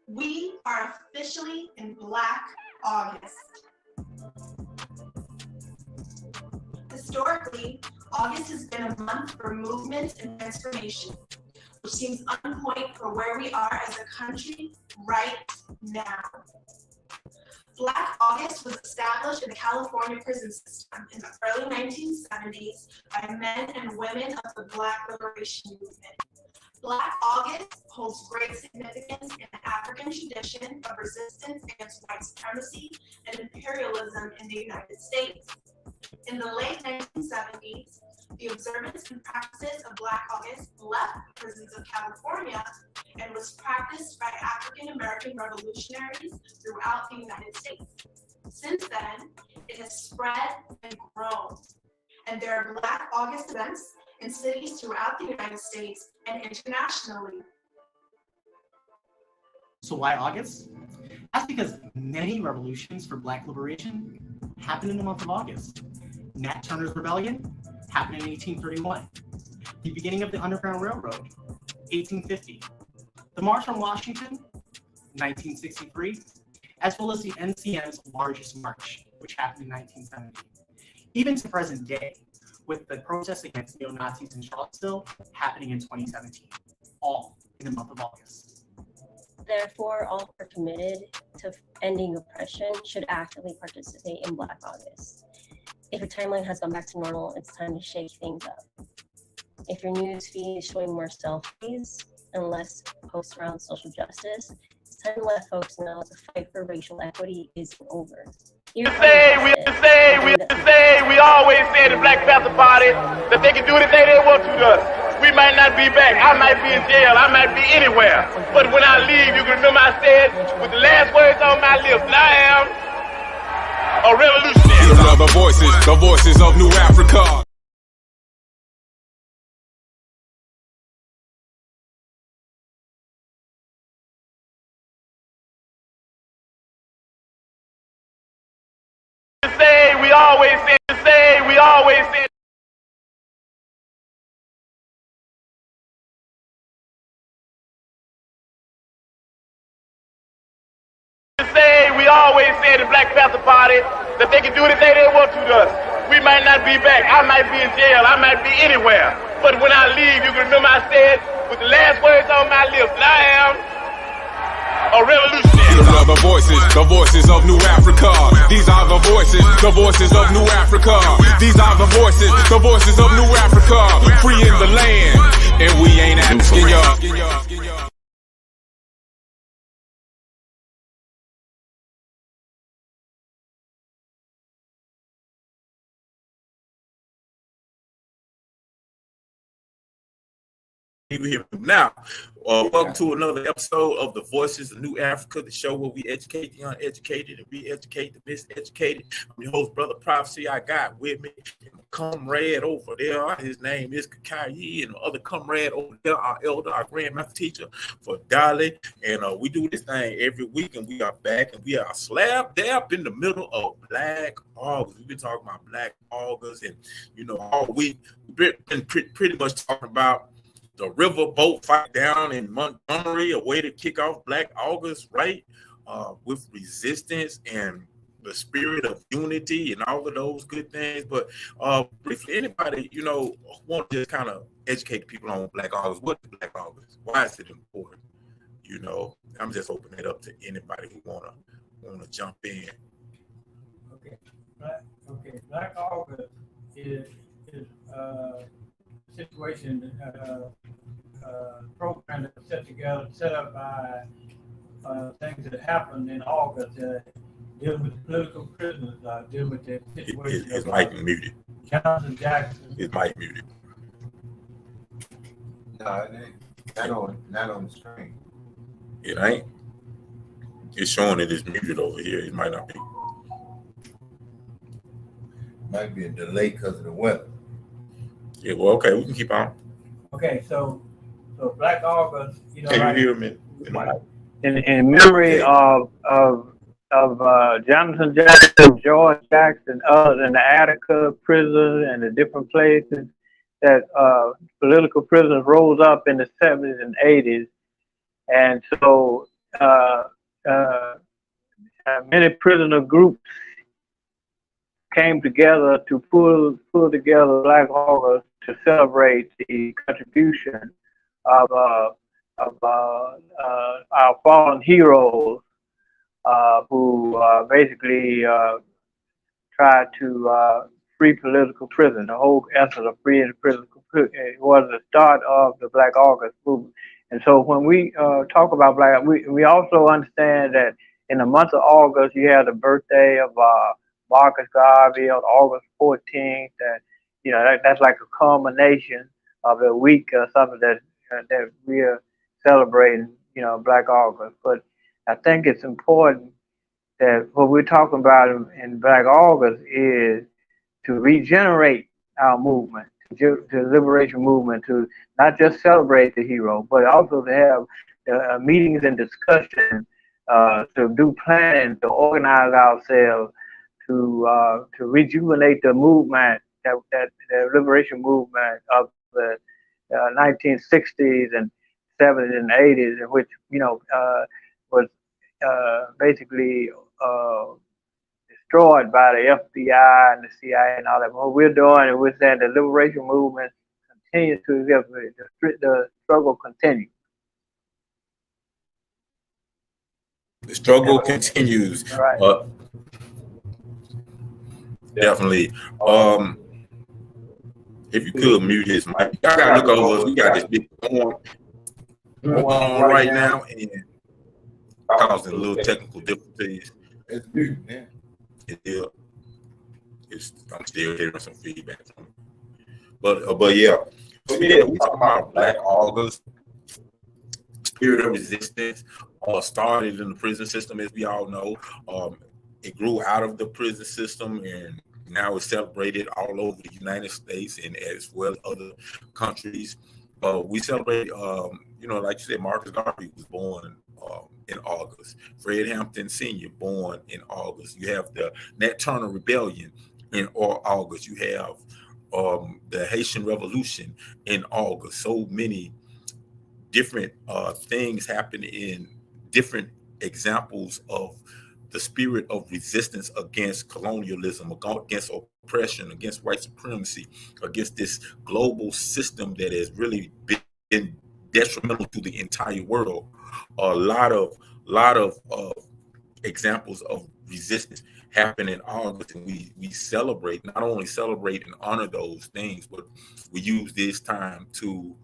We are officially in Black August. Historically, August has been a month for movement and transformation, which seems on point for where we are as a country right now. Black August was established in the California prison system in the early 1970s by men and women of the Black liberation movement. Black August holds great significance in the African tradition of resistance against white supremacy and imperialism in the United States. In the late 1970s, the observance and practices of Black August left the prisons of California and was practiced by African American revolutionaries throughout the United States. Since then, it has spread and grown, and there are Black August events in cities throughout the United States and internationally. So why August? That's because many revolutions for Black liberation happened in the month of August. Nat Turner's Rebellion happened in 1831. The beginning of the Underground Railroad, 1850. The March on Washington, 1963, as well as the NCM's largest march, which happened in 1970. Even to present day, with the protests against neo-Nazis in Charlottesville happening in 2017, all in the month of August. Therefore, all who are committed to ending oppression should actively participate in Black August. If your timeline has gone back to normal, it's time to shake things up. If your news feed is showing more selfies and less posts around social justice, it's time to let folks know the fight for racial equity isn't over. We always say in the Black Panther Party that they can do anything they want to us. We might not be back. I might be in jail. I might be anywhere. But when I leave, you can remember I said with the last words on my lips, I am a revolutionary. These are the voices of New Afrika. We always say. We always say in the Black Panther Party that they can do anything they want to us. We might not be back. I might be in jail. I might be anywhere. But when I leave, you can remember I said with the last words on my lips, I am a revolutionary. These are the voices of New Afrika. These are the voices of New Afrika. These are the voices of New Afrika. Free in the land, and we ain't asking y'all. People here now. Welcome to another episode of the Voices of New Afrika, the show where we educate the uneducated and re-educate the miseducated. I'm your host, Brother Prophecy. I got with me my comrade over there. His name is Kakai, and the other comrade over there, our elder, our grandmaster teacher for Dolly. And we do this thing every week, and we are back, and we are slap dab in the middle of Black August. We've been talking about Black August, and all week we've been pretty much talking about the Riverboat fight down in Montgomery, a way to kick off Black August, right? With resistance and the spirit of unity and all of those good things. But briefly, anybody, want to just kind of educate people on Black August. What is Black August? Why is it important? I'm just opening it up to anybody who wanna jump in. Okay. Black August is situation program that was set up by things that happened in August, dealing with political prisoners, dealing with the situation. His mic muted. Johnson Jackson. His mic muted. No, it ain't. Not on the screen. It ain't. It's showing it is muted over here. It might not be. Might be a delay because of the weather. Yeah, well, okay, we can keep on. Okay, so Black August, Can you hear me? In memory of Jonathan Jackson, George Jackson, others in the Attica prison and the different places that political prisoners rose up in the 70s and 80s. And so uh, uh, many prisoner groups came together to pull together Black August to celebrate the contribution of our fallen heroes who basically tried to free political prisoners. The whole essence of freeing political prisoners was the start of the Black August movement. And so when we talk about Black, we also understand that in the month of August, you have the birthday of Marcus Garvey on August 14th. And, you know, that's like a culmination of the week or something that we are celebrating, you know, Black August. But I think it's important that what we're talking about in Black August is to regenerate our movement, the liberation movement, to not just celebrate the hero, but also to have meetings and discussion, to do planning, to organize ourselves, to rejuvenate the movement, that the liberation movement of the 1960s and 70s and 80s, in which, you know, was basically destroyed by the FBI and the CIA and all that. What we're doing is we're saying the liberation movement continues to exist. The struggle continues. The struggle continues. Right. Definitely. If you could mute his mic, I gotta look over us. We got this big going on right now, and causing a little technical difficulties. It's mute, man. I'm still hearing some feedback from it. But yeah. So yeah, we talk about Black August, spirit of resistance, started in the prison system, as we all know. It grew out of the prison system, and now it's celebrated all over the United States and as well as other countries. We celebrate, you know, like you said, Marcus Garvey was born in August. Fred Hampton Sr. born in August. You have the Nat Turner Rebellion in August. You have the Haitian Revolution in August. So many different things happen in different examples of the spirit of resistance against colonialism, against oppression, against white supremacy, against this global system that has really been detrimental to the entire world. A lot of examples of resistance happen in August, and we celebrate, not only celebrate and honor those things, but we use this time to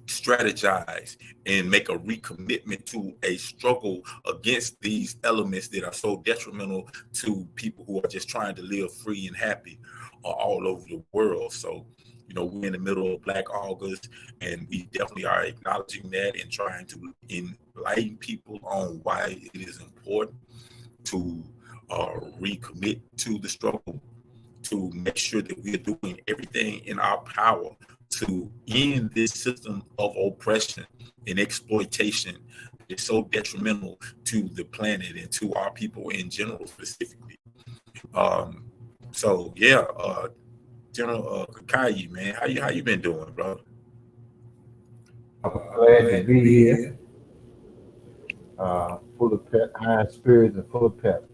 strategize and make a recommitment to a struggle against these elements that are so detrimental to people who are just trying to live free and happy all over the world. So, you know, we're in the middle of Black August, and we definitely are acknowledging that and trying to enlighten people on why it is important to recommit to the struggle, to make sure that we're doing everything in our power to end this system of oppression and exploitation that is so detrimental to the planet and to our people in general, specifically. So yeah, General Kakayi, man, how you been doing, brother? I'm glad to be here. Full of pep, high spirits, and full of pep.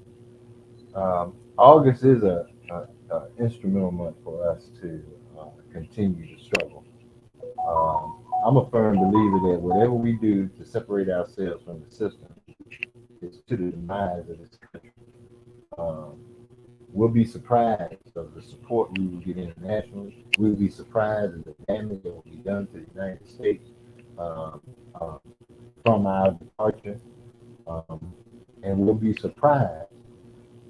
August is a instrumental month for us to continue to struggle. I'm a firm believer that whatever we do to separate ourselves from the system is to the demise of this country. We'll be surprised of the support we will get internationally. We'll be surprised of the damage that will be done to the United States from our departure. And we'll be surprised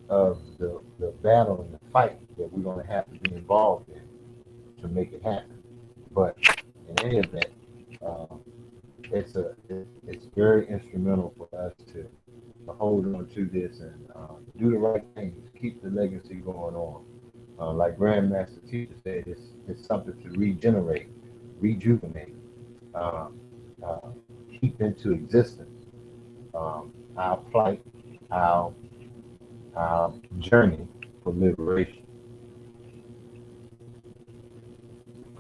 of the battle and the fight that we're going to have to be involved in to make it happen. But in any event, it's very instrumental for us to hold on to this and do the right things, keep the legacy going on. Like Grandmaster Teacher said, it's something to regenerate, rejuvenate, keep into existence our plight, our journey for liberation.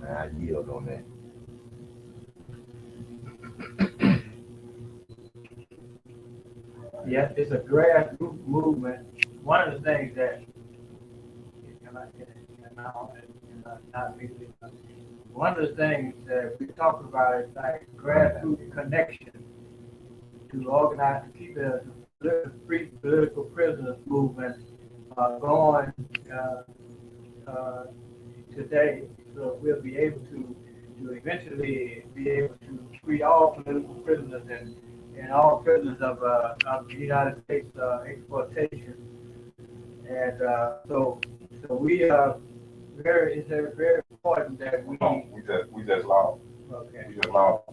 And I yield on that. Yes, it's a grassroots movement. One of the things that, one of the things that we talk about is like grassroots connection to organize to keep the free political prisoners movement going today. So we'll be able to eventually be able to free all political prisoners and all prisoners of the United States exploitation. And so we it's very important that we just lost. Okay. We just lost.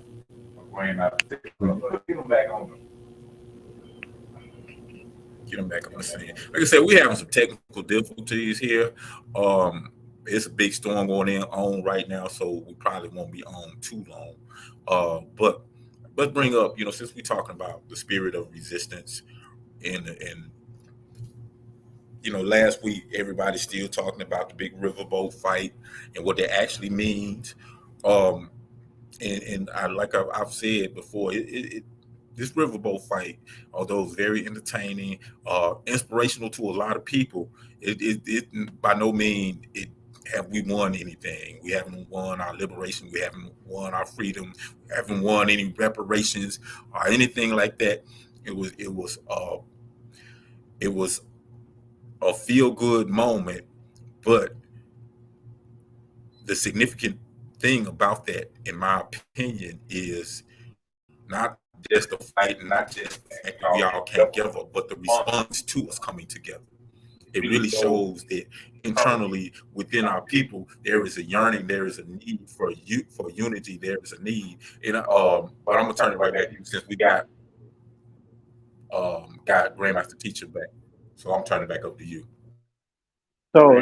Rain out. Get them back on them. Get them back on the scene. Like I said, we're having some technical difficulties here. It's a big storm going on right now, so we probably won't be on too long. But let's bring up, since we're talking about the spirit of resistance, and last week everybody's still talking about the big Riverboat fight and what that actually means. And I've said before, this Riverboat fight, although it's very entertaining, inspirational to a lot of people, it by no means have we won anything. We haven't won our liberation. We haven't won our freedom. We haven't won any reparations or anything like that. It was a feel-good moment, but the significant thing about that, in my opinion, is not just the fight, and not just the fact that we all came together, but the response to us coming together. It really shows that internally within our people, there is a yearning, there is a need for unity, there is a need. And but I'm gonna turn it right back to you since we got Grandmaster Teacher back. So I'm turning it back up to you. So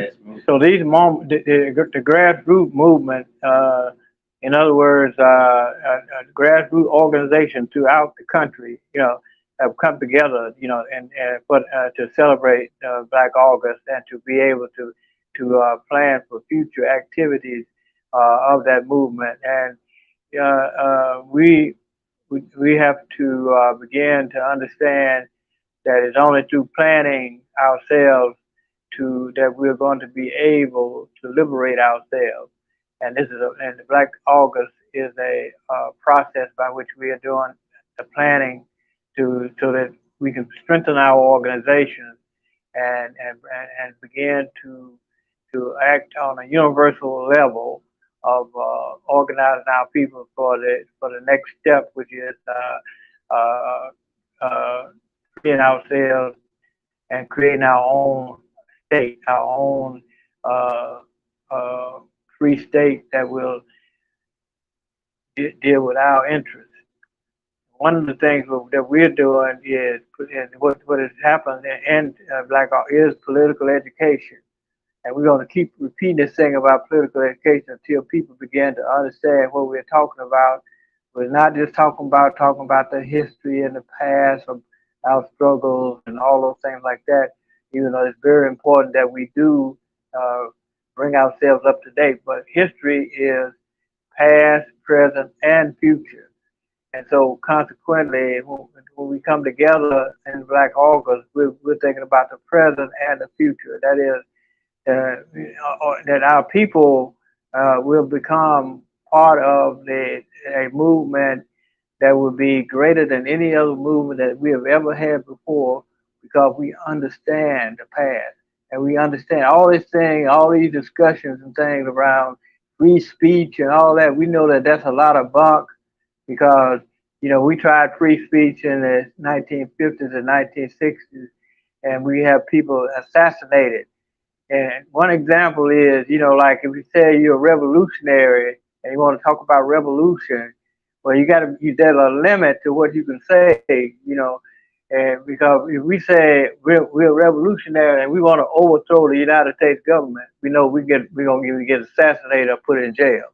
these moments, the grassroots movement, in other words, a grassroots organization throughout the country, have come together, and to celebrate Black August and to be able to plan for future activities of that movement. And we have to begin to understand that it's only through planning ourselves that we're going to be able to liberate ourselves. And and the Black August is a process by which we are doing the planning so that we can strengthen our organizations and begin to act on a universal level of organizing our people for the next step, which is freeing ourselves and creating our own state, our own free state that will deal with our interests. One of the things that we're doing is, and what has happened in Black is political education. And we're going to keep repeating this thing about political education until people begin to understand what we're talking about. We're not just talking about the history and the past of our struggles and all those things like that, even though it's very important that we do bring ourselves up to date. But history is past, present, and future. And so consequently, when we come together in Black August, we're thinking about the present and the future. That is, that our people will become part of a movement that will be greater than any other movement that we have ever had before, because we understand the past and we understand all these discussions and things around free speech and all that. We know that that's a lot of bunk, because we tried free speech in the 1950s and 1960s, and we have people assassinated. And one example is, like if you say you're a revolutionary and you want to talk about revolution, well, there's a limit to what you can say, and because if we say we're revolutionary and we want to overthrow the United States government, we know we're gonna get assassinated or put in jail.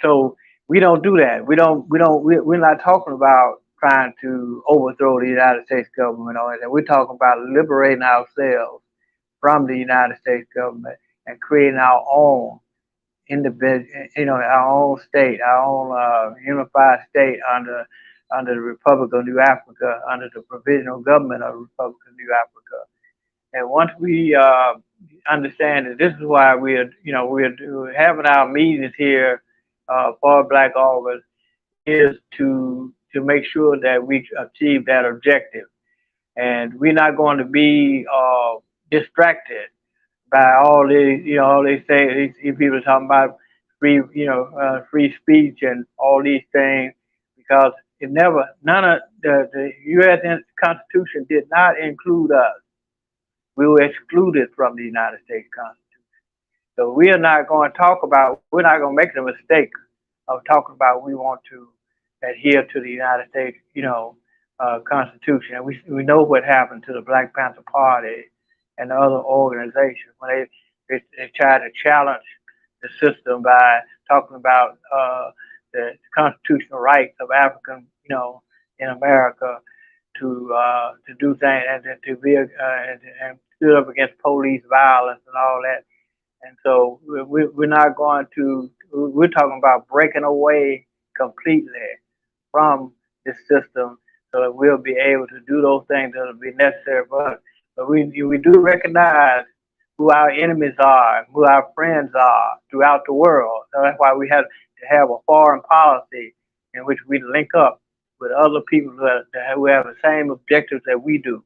So we don't do that. We're not talking about trying to overthrow the United States government or anything. We're talking about liberating ourselves from the United States government and creating our own individual, our own state, our own unified state under under the Republic of New Afrika, under the provisional government of the Republic of New Afrika. And once we understand that this is why we're having our meetings here for Black August, is to make sure that we achieve that objective. And we're not going to be distracted by all these things. These people talking about free speech and all these things, because none of the U.S. Constitution did not include us. We were excluded from the United States Constitution. So we're not going to make the mistake of talking about we want to adhere to the United States, Constitution. And we know what happened to the Black Panther Party and the other organizations when they tried to challenge the system by talking about the constitutional rights of African, in America to do things and to be and stood up against police violence and all that. And so we're not going to. We're talking about breaking away completely from this system, so that we'll be able to do those things that will be necessary for us. But we do recognize who our enemies are, who our friends are throughout the world. So that's why we have to have a foreign policy in which we link up with other people who have the same objectives that we do,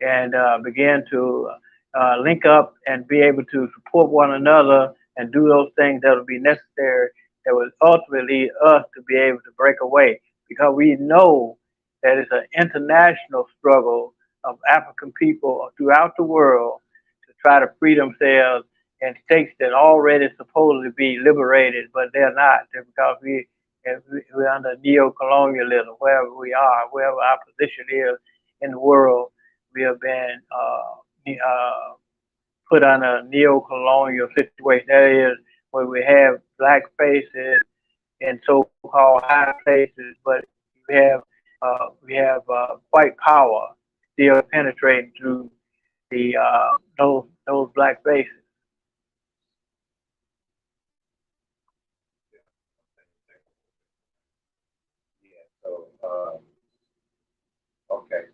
and begin to link up and be able to support one another and do those things that will be necessary that will ultimately lead us to be able to break away. Because we know that it's an international struggle of African people throughout the world to try to free themselves in states that already supposed to be liberated, but they're not. They're because we're under neo-colonialism, wherever we are, wherever our position is in the world. We have been put on a neo-colonial situation. That is, where we have black faces in so-called high places, but we have white power still penetrating through the those black faces. So, okay.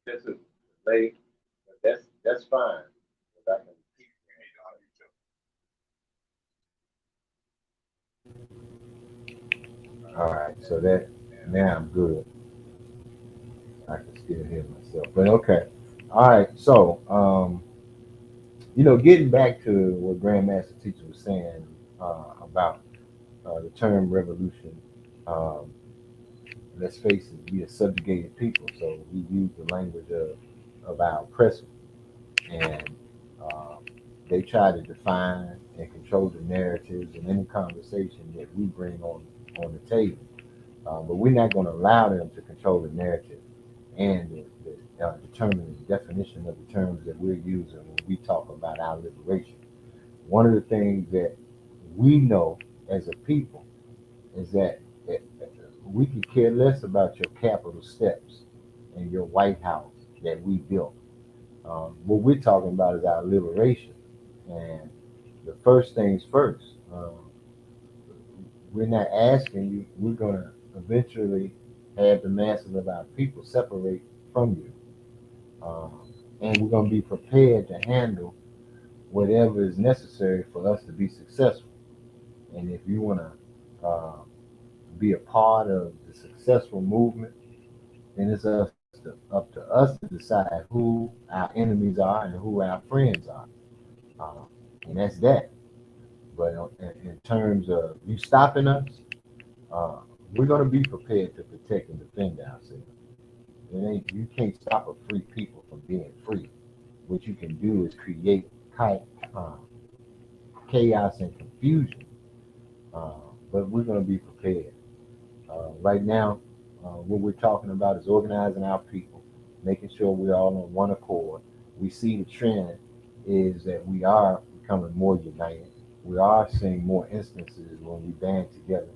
This is late, but that's fine. All right, so that now I'm good. I can still hear myself, but okay. All right, so getting back to what Grandmaster Teacher was saying about the term revolution. Let's face it, we are subjugated people, so we use the language of our oppressor, and they try to define and control the narratives in any conversation that we bring on the table. But we're not going to allow them to control the narrative and determine the definition of the terms that we're using when we talk about our liberation. One of the things that we know as a people is that we could care less about your Capitol steps and your White House that we built. What we're talking about is our liberation. And the first things first, we're not asking you, we're going to eventually have the masses of our people separate from you. And we're going to be prepared to handle whatever is necessary for us to be successful. And if you want to be a part of the successful movement, then it's up to us to decide who our enemies are and who our friends are. And that's that. But in terms of you stopping us, we're going to be prepared to protect and defend ourselves. You can't stop a free people from being free. What you can do is create chaos and confusion. But we're going to be prepared. Right now, what we're talking about is organizing our people, making sure we're all on one accord. We see the trend is that we are becoming more united. We are seeing more instances when we band together.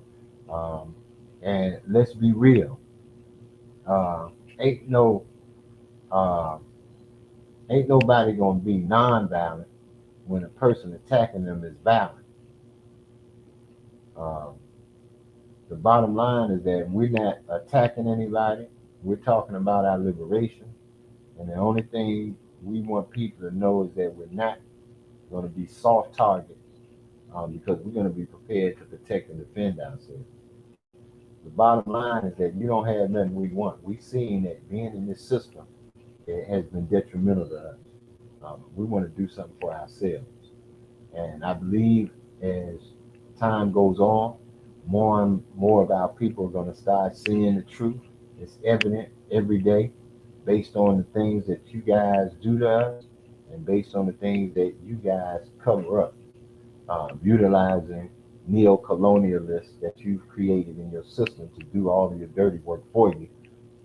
And let's be real. Ain't nobody gonna be non-violent when a person attacking them is violent. the bottom line is that we're not attacking anybody. We're talking about our liberation. And the only thing we want people to know is that we're not going to be soft targets because we're going to be prepared to protect and defend ourselves. The bottom line is that you don't have nothing we want. We've seen that being in this system, it has been detrimental to us. We want to do something for ourselves. And I believe as time goes on, more and more of our people are going to start seeing the truth. It's evident every day based on the things that you guys do to us and based on the things that you guys cover up, utilizing neo-colonialists that you've created in your system to do all of your dirty work for you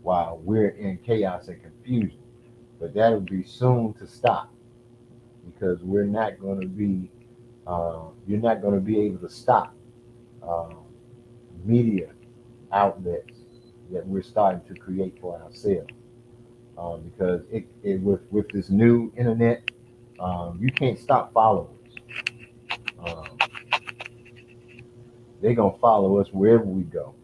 while we're in chaos and confusion. But that'll be soon to stop because we're not going to be, you're not going to be able to stop media outlets that we're starting to create for ourselves. Because with this new internet, you can't stop followers. They're going to follow us wherever we go.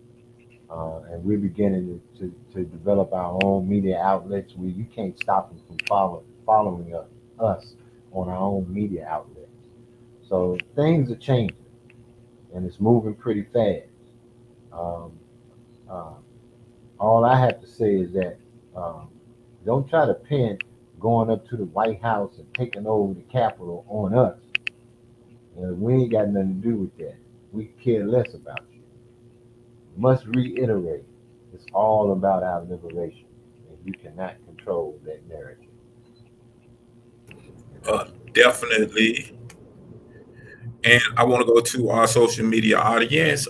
And we're beginning to develop our own media outlets where you can't stop them from following us on our own media outlets. So things are changing, and it's moving pretty fast. All I have to say is that don't try to pin going up to the White House and taking over the Capitol on us. We ain't got nothing to do with that. We care less about you. Must reiterate, it's all about our liberation, and you cannot control that narrative. Definitely. And I want to go to our social media audience.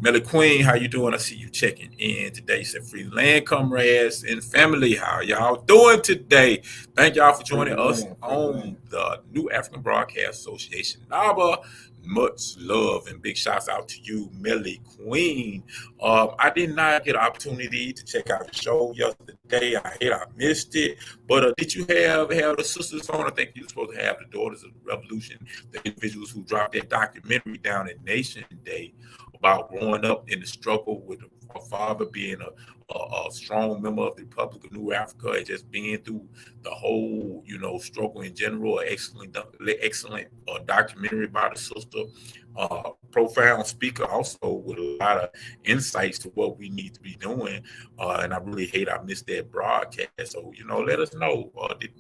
Melly Queen, how you doing? I see you checking in today. You said free land comrades and family. How y'all doing today? Thank y'all for joining us on the New African Broadcast Association. NABA, much love and big shouts out to you, Melly Queen. I did not get an opportunity to check out the show yesterday. I missed it. But did you have the sisters on? I think you were supposed to have the Daughters of the Revolution, the individuals who dropped that documentary down at Nation Day about growing up in the struggle with a father being a strong member of the Republic of New Afrika and just being through the whole, struggle in general. Excellent documentary by the sister. Profound speaker also with a lot of insights to what we need to be doing. And I really hate I missed that broadcast. So, let us know.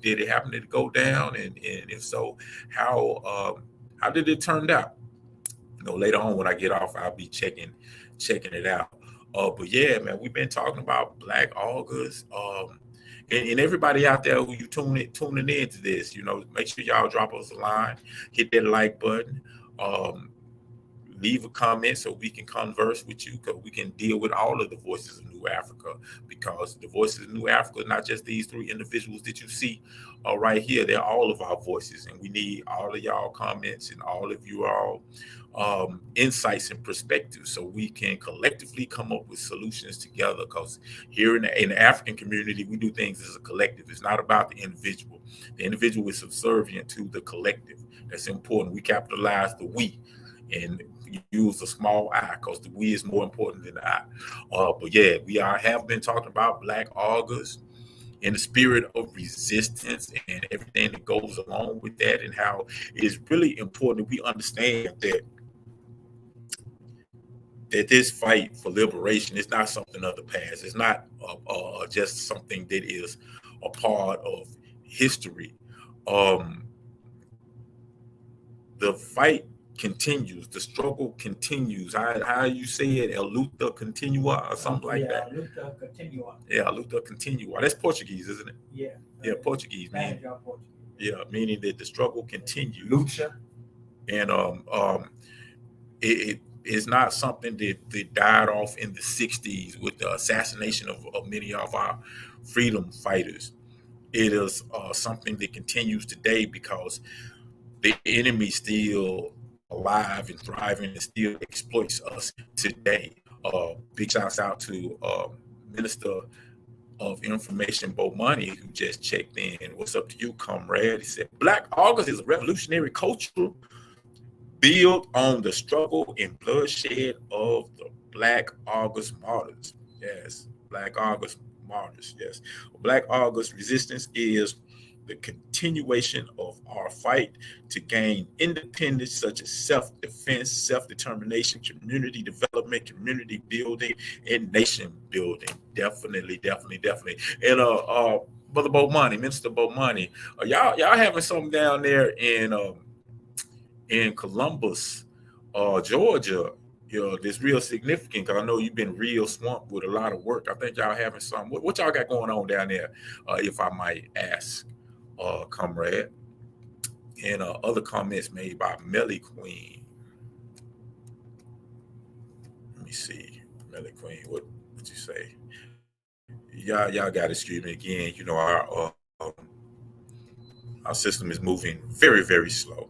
Did it happen to go down? And if so, how did it turn out? Later on when I get off, I'll be checking it out. But yeah, man, we've been talking about Black August. And everybody out there who you tuning in to this, make sure y'all drop us a line, hit that like button, leave a comment so we can converse with you, because we can deal with all of the Voices of New Afrika, because the Voices of New Afrika is not just these three individuals that you see right here. They're all of our voices, and we need all of y'all comments and all of you all insights and perspectives so we can collectively come up with solutions together, because here in the African community, we do things as a collective. It's not about the individual. The individual is subservient to the collective. That's important. We capitalize the we and use the small I, because the we is more important than the I. But yeah, have been talking about Black August in the spirit of resistance and everything that goes along with that, and how it is really important that we understand that this fight for liberation is not something of the past. It's not just something that is a part of history. The fight continues. The struggle continues. How you say it, El Luta Continua or something like that. Luta Continua. Yeah, Luta Continua. That's Portuguese, isn't it? Yeah. Yeah, Portuguese. Meaning that the struggle continues. Lucha. And it is not something that died off in the 60s with the assassination of many of our freedom fighters. It is something that continues today because the enemy still alive and thriving and still exploits us today. Big shouts out to Minister of Information Bomani, who just checked in. What's up to you, comrade? He said, Black August is a revolutionary culture built on the struggle and bloodshed of the Black August Martyrs. Yes, Black August Martyrs. Yes, Black August resistance is the continuation of our fight to gain independence, such as self-defense, self-determination, community development, community building, and nation building. Definitely. And Brother Bomani, Minister Bomani, y'all having something down there in Columbus, Georgia. That's real significant, because I know you've been real swamped with a lot of work. I think y'all having some. What y'all got going on down there, if I might ask, comrade? And other comments made by Melly Queen. Let me see, Melly Queen. What you say? Y'all got to excuse me again. Our system is moving very, very slow.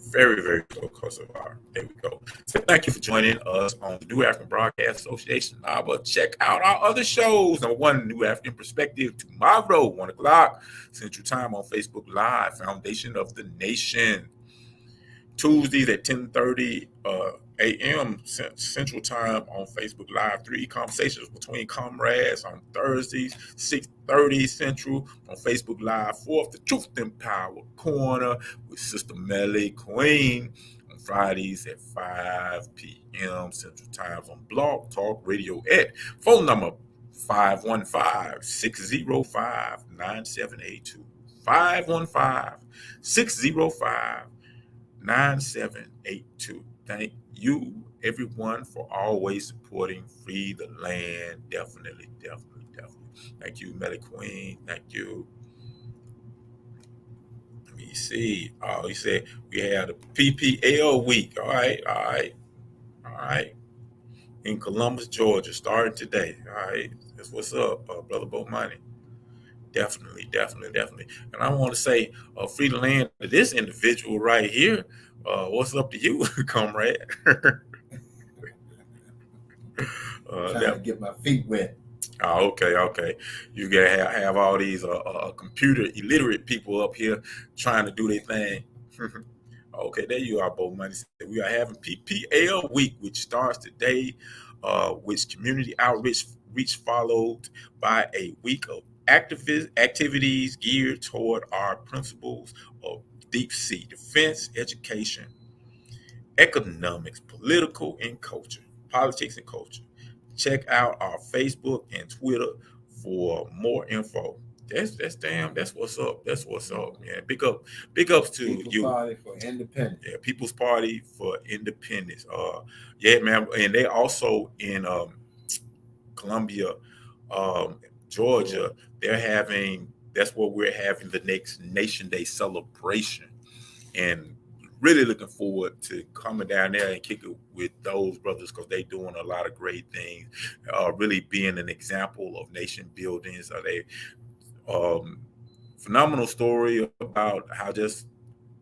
Very, very slow because of there we go. So thank you for joining us on the New African Broadcast Association. But check out our other shows. Number one, New African Perspective, tomorrow, 1 o'clock Central Time on Facebook Live, Foundation of the Nation. Tuesdays at 10:30 a.m. Central Time on Facebook Live. 3 Conversations Between Comrades on Thursdays, 6:30 Central on Facebook Live. 4th, The Truth and Power Corner with Sister Melly Queen on Fridays at 5 p.m. Central Time on Blog Talk Radio at phone number 515-605-9782. 515-605-9782. Thank you, everyone, for always supporting Free the Land. Definitely. Thank you, Melly Queen. Thank you. Let me see. Oh, he said we had a PPL week. All right. In Columbus, Georgia, starting today. All right. That's what's up, Brother Bomani. Definitely. And I want to say, Free the Land to this individual right here. What's up to you, comrade? Trying to get my feet wet. Oh, okay. You gotta have all these computer illiterate people up here trying to do their thing. Okay, there you are, Bo Money. We are having PPL week, which starts today, which community outreach followed by a week of activities geared toward our principles of deep sea defense, education, economics, politics and culture. Check out our Facebook and Twitter for more info. That's what's up. Man. Big ups to People's you. Party for Independence. Yeah, People's Party for Independence. Yeah, man. And they also in Columbia, Georgia, that's where we're having the next Nation Day celebration. And really looking forward to coming down there and kick it with those brothers, because they doing a lot of great things, really being an example of nation building. So they phenomenal story about how just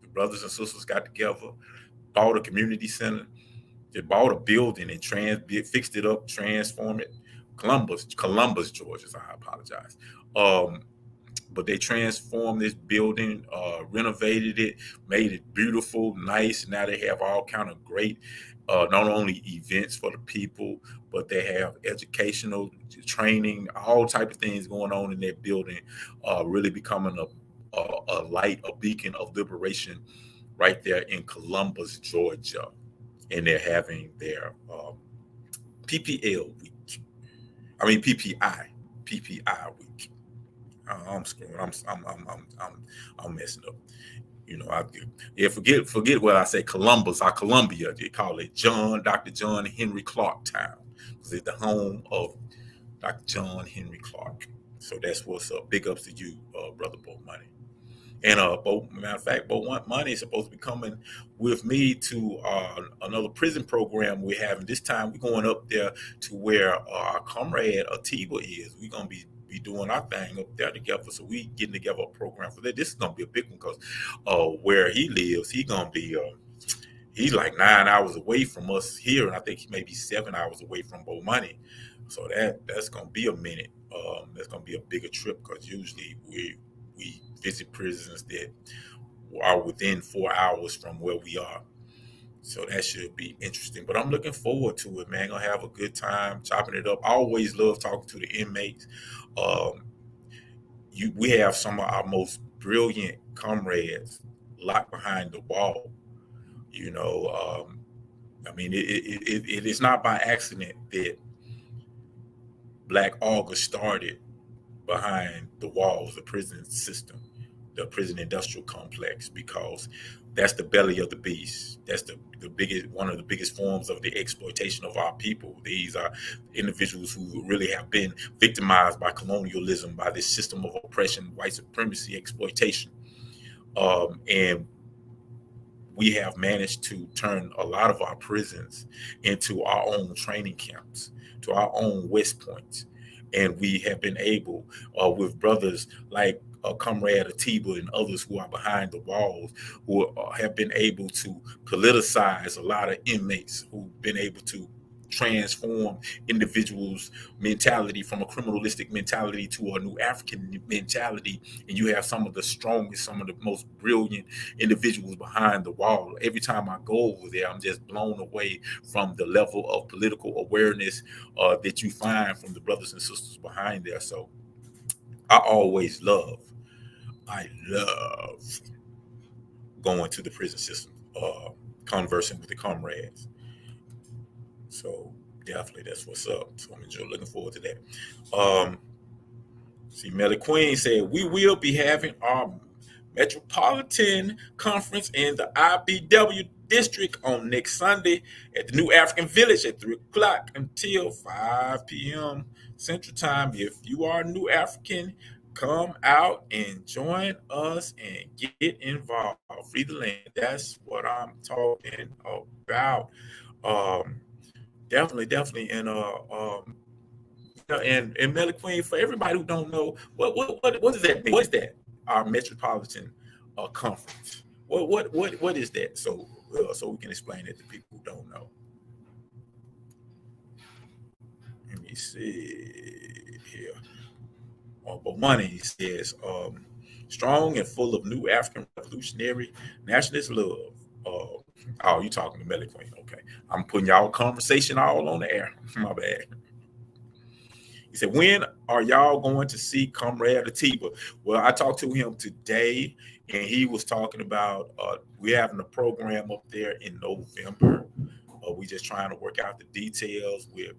the brothers and sisters got together, bought a community center, they bought a building and fixed it up, transformed it. Columbus, Georgia. I apologize. But they transformed this building, renovated it, made it beautiful, nice. Now they have all kind of great, not only events for the people, but they have educational training, all type of things going on in that building, really becoming a light, a beacon of liberation right there in Columbus, Georgia. And they're having their PPL week. I mean PPI week. I'm screwing. I'm messing up. Forget what I say. Columbus, or Columbia. They call it Dr. John Henry Clark Town. It's the home of Dr. John Henry Clark. So that's what's up. Big ups to you, Brother Bo Money. And matter of fact, Bo Money is supposed to be coming with me to another prison program we're having. This time we're going up there to where our comrade Atiba is. We're gonna be doing our thing up there together. So we getting together a program for that. This is gonna be a big one, because where he lives, he's gonna be he's like 9 hours away from us here, and I think he may be 7 hours away from Bo Money. So that's gonna be a minute. That's gonna be a bigger trip, because usually we visit prisons that are within 4 hours from where we are. So that should be interesting. But I'm looking forward to it, man. Gonna have a good time chopping it up. I always love talking to the inmates. Um, we have some of our most brilliant comrades locked behind the wall. You know, I mean, it is not by accident that Black August started behind the walls of the prison system, the prison industrial complex, because that's the belly of the beast. That's the biggest, one of the biggest forms of the exploitation of our people. These are individuals who really have been victimized by colonialism, by this system of oppression, white supremacy, exploitation. And we have managed to turn a lot of our prisons into our own training camps, to our own West Points. And we have been able, with brothers like Comrade Atiba and others who are behind the walls, who have been able to politicize a lot of inmates, who've been able to transform individuals' mentality from a criminalistic mentality to a New African mentality. And you have some of the strongest, some of the most brilliant individuals behind the wall. Every time I go over there, I'm just blown away from the level of political awareness that you find from the brothers and sisters behind there. So I love going to the prison system, conversing with the comrades. So definitely that's what's up. So I'm looking forward to that. See, Melly Queen said, we will be having our Metropolitan Conference in the IBW District on next Sunday at the New African Village at 3 o'clock until 5 p.m. Central Time. If you are a New African, come out and join us and get involved. Free the land. That's what I'm talking about. Definitely. And Melly Queen, for everybody who don't know, what does that mean? What is that? Our Metropolitan Conference. What is that? So we can explain it to people who don't know. Let me see here. But money says, strong and full of new African revolutionary nationalist love. Oh, you talking to Melly Queen? Okay, I'm putting y'all conversation all on the air. My bad. He said, when are y'all going to see Comrade Atiba? Well, I talked to him today, and he was talking about we're having a program up there in November. We just trying to work out the details with,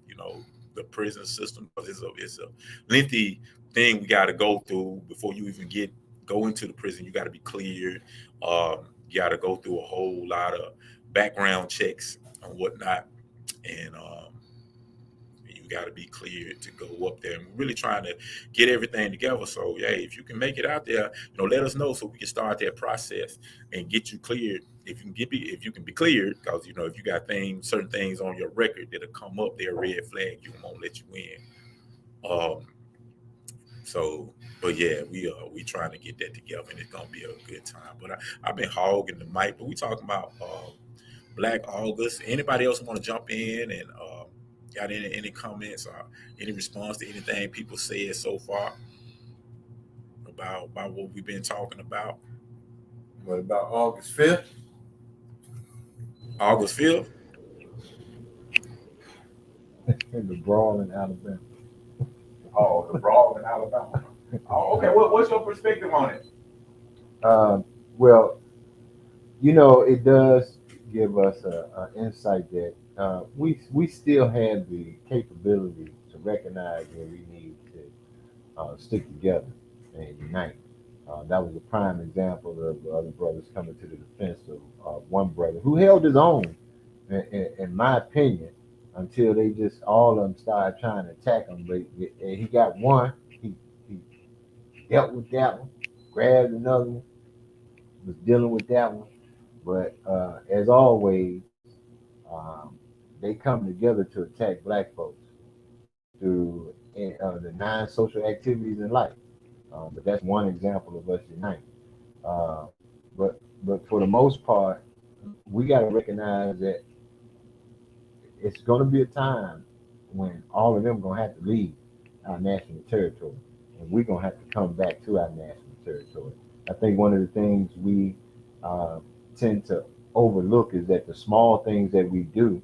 the prison system, because it's a lengthy thing we got to go through before you even go into the prison. You got to be cleared. You got to go through a whole lot of background checks and whatnot, and you got to be cleared to go up there. And we're really trying to get everything together. So, if you can make it out there, let us know so we can start that process and get you cleared. If you can be cleared, because if you got certain things on your record that'll come up, they're red flag, you won't let you in. We trying to get that together, and it's gonna be a good time. But I've been hogging the mic, but we talking about Black August. Anybody else want to jump in and got any comments or any response to anything people said so far about what we've been talking about? What about August 5th? August 5th? The brawl in Alabama. Oh, the brawl in Alabama. Oh, okay. What's your perspective on it? Well, it does give us an insight that we still have the capability to recognize where we need to stick together and unite. That was a prime example of the other brothers coming to the defense of one brother who held his own, in my opinion, until they just all of them started trying to attack him. But he got one, he dealt with that one, grabbed another one, was dealing with that one. But as always, they come together to attack Black folks through the 9 social activities in life. But that's one example of us uniting. But for the most part, we got to recognize that it's going to be a time when all of them going to have to leave our national territory, and we're going to have to come back to our national territory. I think one of the things we tend to overlook is that the small things that we do,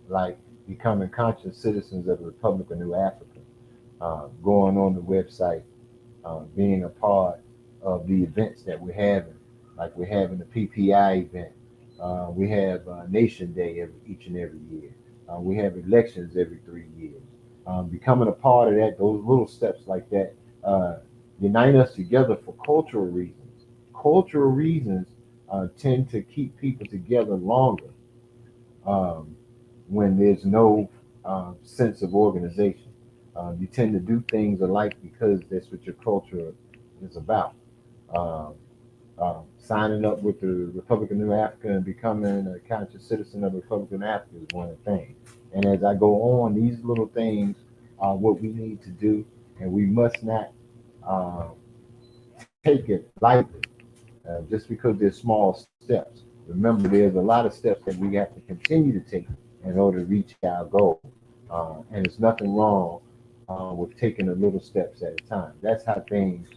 like becoming conscious citizens of the Republic of New Africa, going on the website, being a part of the events that we're having, like we're having the PPI event. We have Nation Day each and every year. We have elections every 3 years. Becoming a part of that, those little steps like that, unite us together for cultural reasons. Cultural reasons tend to keep people together longer when there's no sense of organization. You tend to do things alike because that's what your culture is about. Signing up with the Republic of New Afrika and becoming a conscious citizen of the Republic of Africa is one thing. And as I go on, these little things are what we need to do, and we must not take it lightly just because there's small steps. Remember, there's a lot of steps that we have to continue to take in order to reach our goal. And there's nothing wrong with taking the little steps at a time. That's how things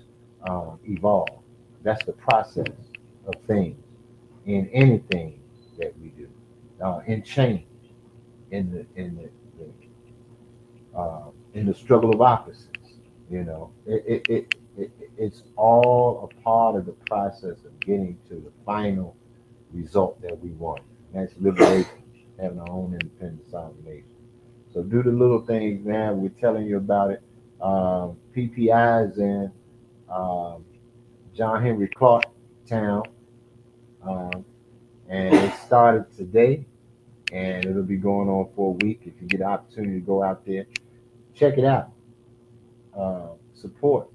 evolve. That's the process of things in anything that we do, in change, in the struggle of opposites. You know, it's all a part of the process of getting to the final result that we want. And that's liberation, having our own independent sovereign nation. So do the little things, man. We're telling you about it. PPI is in John Henry Clark Town, and it started today, and it'll be going on for a week. If you get the opportunity to go out there, check it out. Support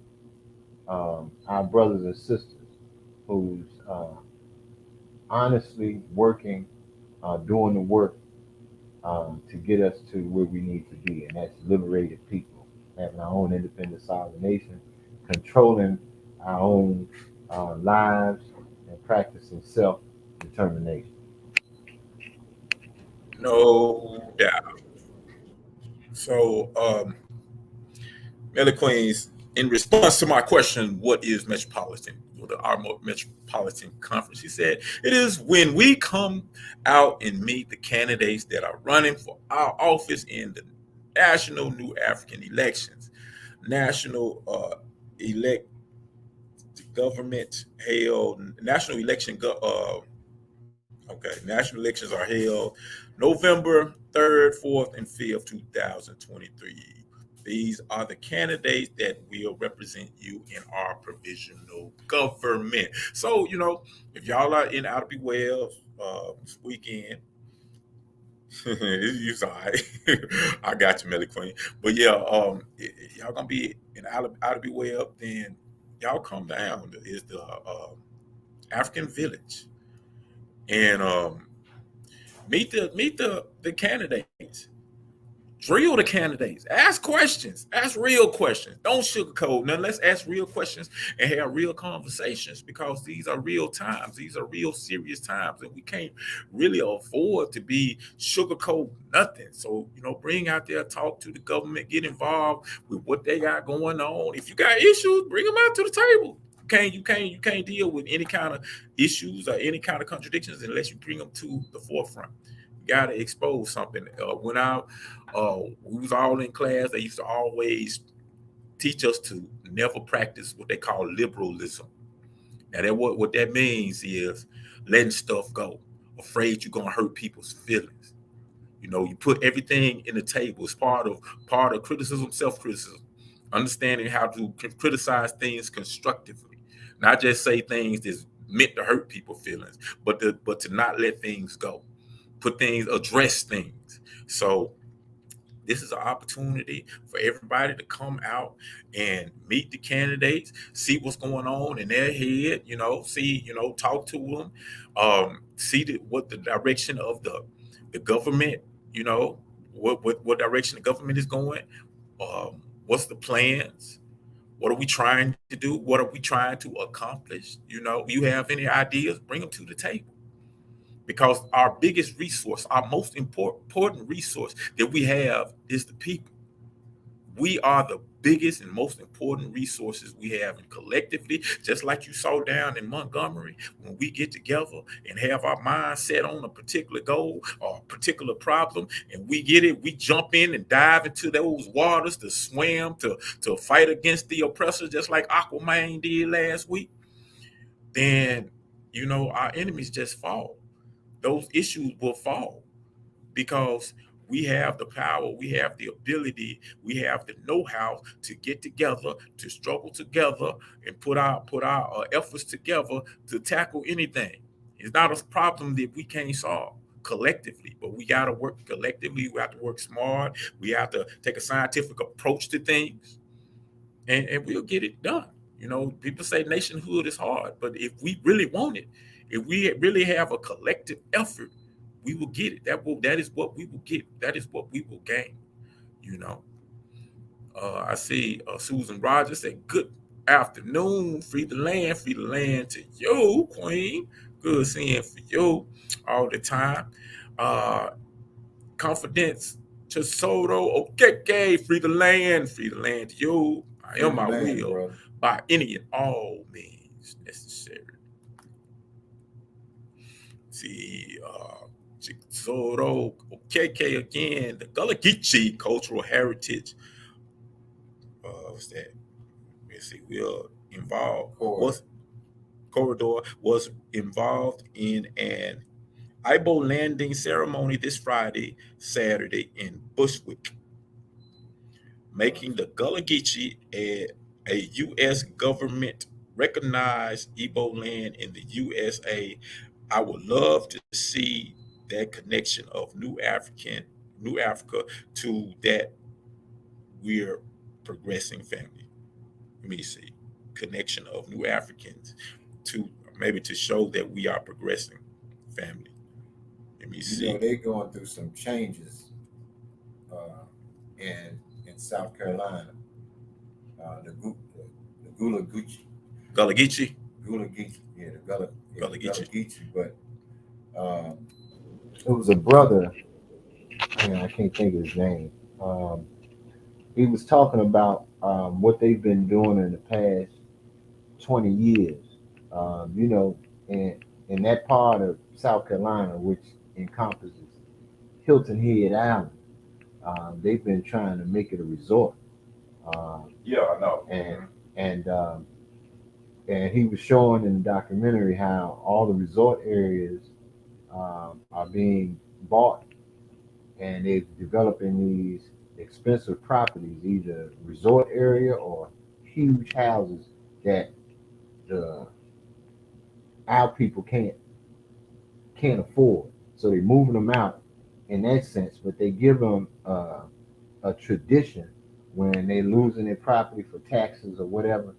our brothers and sisters who's honestly working, doing the work to get us to where we need to be, and that's liberated people, having our own independent sovereign nation, controlling our own lives, and practicing self-determination. No doubt. So, Melly Queens, in response to my question, what is metropolitan, or our metropolitan conference, he said, it is when we come out and meet the candidates that are running for our office in the national New African elections. National government held, national election, national elections are held November 3rd, 4th, and 5th, 2023. These are the candidates that will represent you in our provisional government. So, you know, if y'all are in Outer B Wells this weekend, you sorry. I got you, Melly Queen. But yeah, y'all gonna be in Outer B Wells, then y'all come down. Is the African Village, and meet the candidates. Drill the candidates. Ask questions. Ask real questions. Don't sugarcoat nothing. Let's ask real questions and have real conversations, because these are real times. These are real serious times, and we can't really afford to be sugarcoat nothing. So, you know, bring out there, talk to the government, get involved with what they got going on. If you got issues, bring them out to the table. You can't deal with any kind of issues or any kind of contradictions unless you bring them to the forefront. Got to expose something. When we was all in class, they used to always teach us to never practice what they call liberalism. Now, what that means is letting stuff go, afraid you're gonna hurt people's feelings. You know, you put everything in the table. It's part of criticism, self-criticism, understanding how to criticize things constructively, not just say things that's meant to hurt people's feelings, but to not let things go. Address things. So this is an opportunity for everybody to come out and meet the candidates, see what's going on in their head, talk to them, see what the direction of the government, what direction the government is going, what's the plans, what are we trying to do, what are we trying to accomplish. You have any ideas, bring them to the table. Because our biggest resource, our most important resource that we have is the people. we are the biggest and most important resources we have. And collectively, just like you saw down in Montgomery, when we get together and have our mind set on a particular goal or a particular problem, and we get it, we jump in and dive into those waters to swim, to fight against the oppressor, just like Aquaman did last week, then, you know, our enemies just fall. Those issues will fall because we have the power, we have the ability, we have the know-how to get together, to struggle together, and put our efforts together to tackle anything. It's not a problem that we can't solve collectively, but we got to work collectively. We have to work smart. We have to take a scientific approach to things, and we'll get it done. You know, people say nationhood is hard, but if we really want it, if we really have a collective effort, we will get it. That is what we will get. That is what we will gain. You know. I see Susan Rogers say, "Good afternoon. Free the land to you, Queen. Good seeing for you all the time. Confidence to Soto. Okay, free the land to you. I am my will, brother, by any and all means necessary." See, Zoro, KK again, the Gullah Geechee cultural heritage. What's that? Let's see, Corridor was involved in an Ibo landing ceremony this Friday, Saturday in Bushwick, making the Gullah Geechee a U.S. government recognized Igbo land in the USA. I would love to see that connection of New Africa to that we're progressing family. Let me see. Connection of New Africans to maybe to show that we are progressing family. Let me see. You know, they're going through some changes in South Carolina. The Gullah Geechee. Yeah, the Gullah Geechee. But it was a brother, I can't think of his name. He was talking about what they've been doing in the past 20 years. You know, in that part of South Carolina, which encompasses Hilton Head Island, they've been trying to make it a resort. Yeah, I know. And he was showing in the documentary how all the resort areas are being bought, and they're developing these expensive properties, either resort area or huge houses that our people can't afford. So they're moving them out in that sense, but they give them a tradition when they're losing their property for taxes or whatever.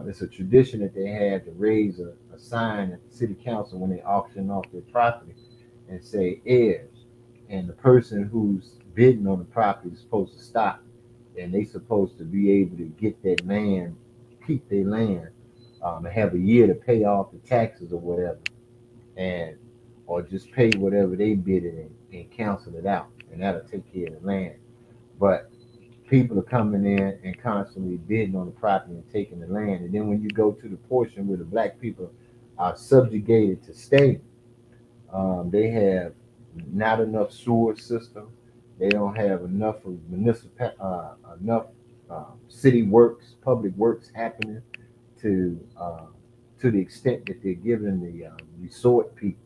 It's a tradition that they had to raise a sign at the city council when they auction off their property and say heirs. And the person who's bidding on the property is supposed to stop, and they supposed to be able to get that land, keep their land, and have a year to pay off the taxes or whatever, or just pay whatever they bid it and cancel it out, and that'll take care of the land. But people are coming in and constantly bidding on the property and taking the land. And then when you go to the portion where the black people are subjugated to stay, they have not enough sewer system. They don't have enough of city works, public works happening to the extent that they're giving the resort people,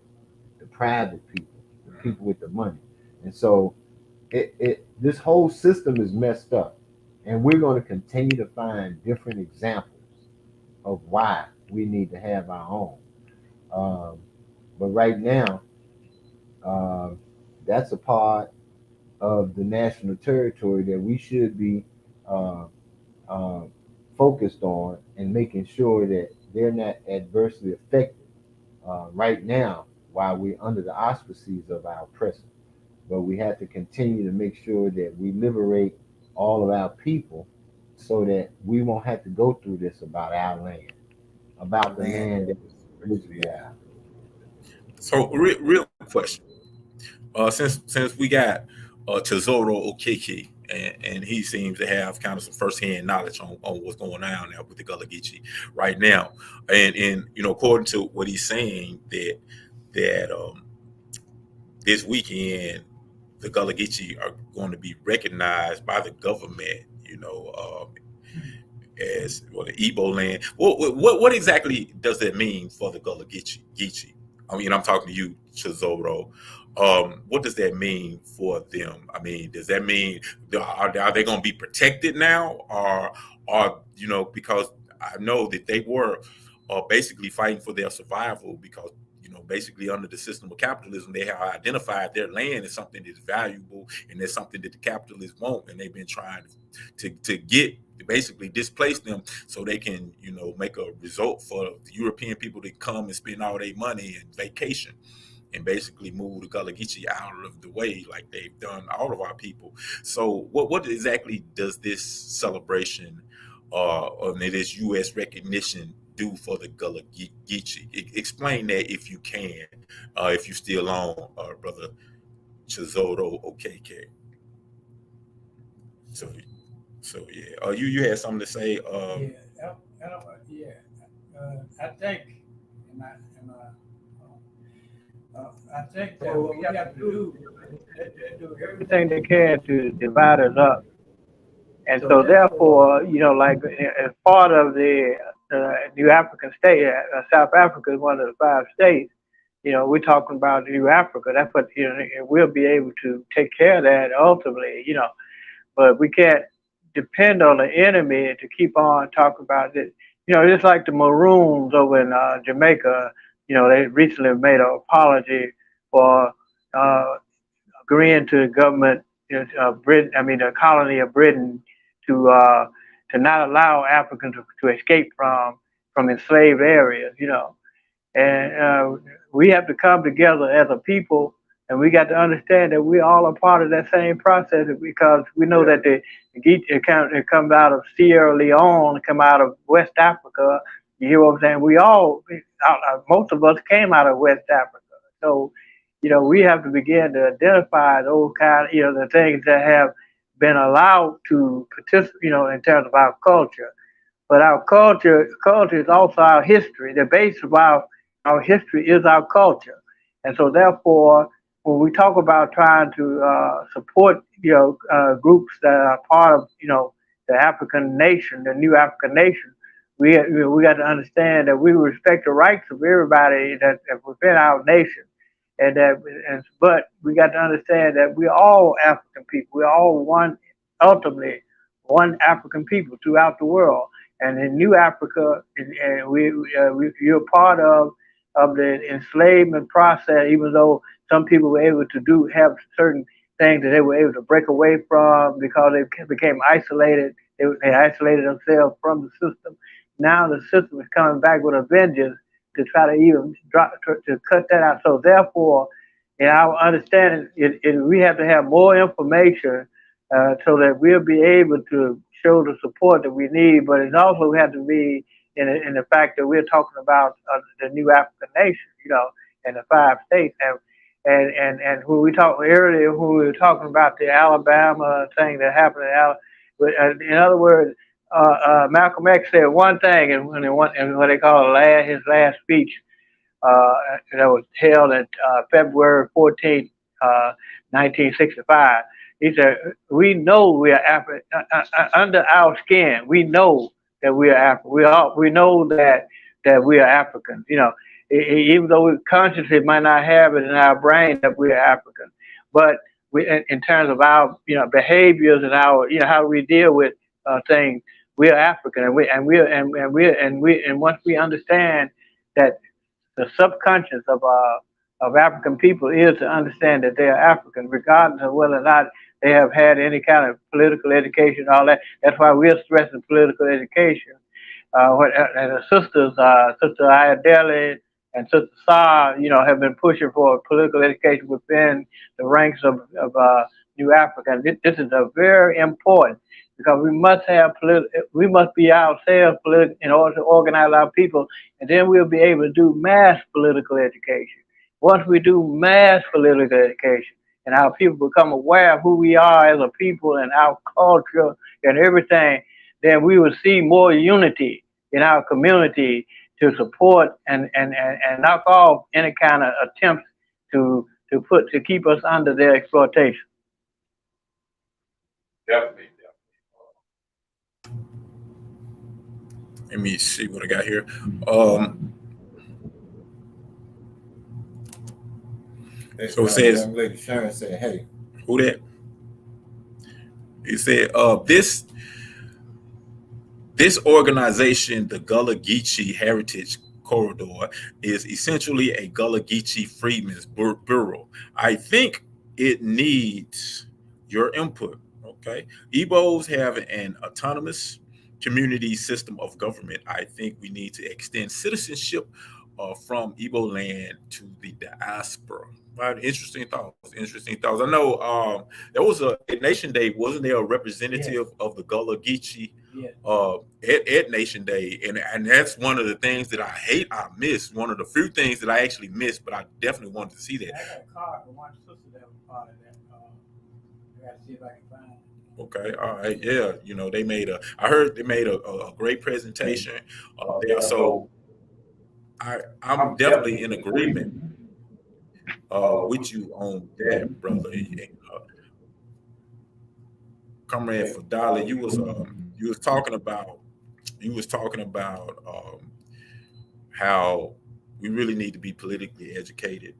the private people, the people with the money. And so this whole system is messed up, and we're going to continue to find different examples of why we need to have our own. But right now, that's a part of the national territory that we should be focused on and making sure that they're not adversely affected right now while we're under the auspices of our oppressor. But we have to continue to make sure that we liberate all of our people so that we won't have to go through this about our land, about the land that we have. So, real question. Since we got Tesoro Okeke and he seems to have kind of some firsthand knowledge on what's going on now with the Gullah Geechee right now. And you know, according to what he's saying, that this weekend the Gullah Geechee are going to be recognized by the government, you know, as well, the Igbo land. What exactly does that mean for the Gullah Geechee? I mean, I'm talking to you, Chizoro. What does that mean for them? I mean, does that mean are they going to be protected now, or you know, because I know that they were basically fighting for their survival, because you know, basically under the system of capitalism, they have identified their land as something that's valuable and that's something that the capitalists want, and they've been trying to basically displace them so they can, you know, make a result for the European people to come and spend all their money and vacation, and basically move the Gullah Geechee out of the way like they've done all of our people. So what exactly does this celebration or this U.S. recognition do for the Gullah Geechee? Explain that if you can, if you're still on, Brother Chizoro Okeke. So yeah, you had something to say? I think, I think that what we have to do everything they can to divide us up. And so therefore, you know, like as part of the New African state, South Africa is one of the 5 states. You know, we're talking about New Africa. That's what, you know, we'll be able to take care of that ultimately, you know. But we can't depend on the enemy to keep on talking about it. You know, just like the Maroons over in Jamaica, you know, they recently made an apology for agreeing to the government of Britain, the colony of Britain, to not allow Africans to escape from enslaved areas, you know. And we have to come together as a people, and we got to understand that we all are part of that same process, because we know that it comes out of Sierra Leone, come out of West Africa. You hear what I'm saying? We all, most of us came out of West Africa. So, you know, we have to begin to identify those kind, you know, the things that have been allowed to participate, you know, in terms of our culture. But our culture is also our history. The base of our history is our culture. And so therefore, when we talk about trying to support, you know, groups that are part of, you know, the African nation, the new African nation, we got to understand that we respect the rights of everybody that within our nation. But we got to understand that we're all African people. We're all ultimately one African people throughout the world. And in New Africa, and you're part of the enslavement process, even though some people were able to have certain things that they were able to break away from because they became isolated. They isolated themselves from the system. Now the system is coming back with a vengeance to try to even to cut that out. So therefore, in our understanding, we have to have more information so that we'll be able to show the support that we need. But it also has to be in the fact that we're talking about the new African nation, you know, and the 5 states. And when we talked earlier, when we were talking about the Alabama thing that happened in other words, Malcolm X said one thing in what they call his last speech that was held at February 14th, 1965. He said, "We know we are under our skin. We know that we are African. We know that we are Africans. You know, even though we consciously might not have it in our brain that we are African, but we, in terms of our, you know, behaviors and our, you know, how we deal with things, we are African, and once we understand that the subconscious of African people is to understand that they are African, regardless of whether or not they have had any kind of political education, all that. That's why we're stressing political education. And the sisters, Sister Ayadele and Sister Sa, you know, have been pushing for political education within the ranks of New Africa. And this is a very important, because we must be ourselves in order to organize our people, and then we'll be able to do mass political education. Once we do mass political education, and our people become aware of who we are as a people and our culture and everything, then we will see more unity in our community to support and knock off any kind of attempts to keep us under their exploitation. Definitely. Let me see what I got here. So it says, young lady Sharon said, "Hey, who that?" He said, this organization, the Gullah Geechee Heritage Corridor, is essentially a Gullah Geechee Freedmen's Bureau. I think it needs your input. Okay, Igbos have an autonomous community system of government. I think we need to extend citizenship from Igbo land to the diaspora. Right, interesting thoughts. Interesting thoughts. I know there was a Nation Day. Wasn't there a representative of the Gullah Geechee at Nation Day? And that's one of the things that I missed. One of the few things that I actually missed, but I definitely wanted to see that. I got a card from one sister that was part of that. I got to see if I can find it. Okay, all right, yeah. You know, I heard they made a great presentation there. So I'm definitely in agreement with you on that, brother. Comrade Fadali, you was talking about how we really need to be politically educated,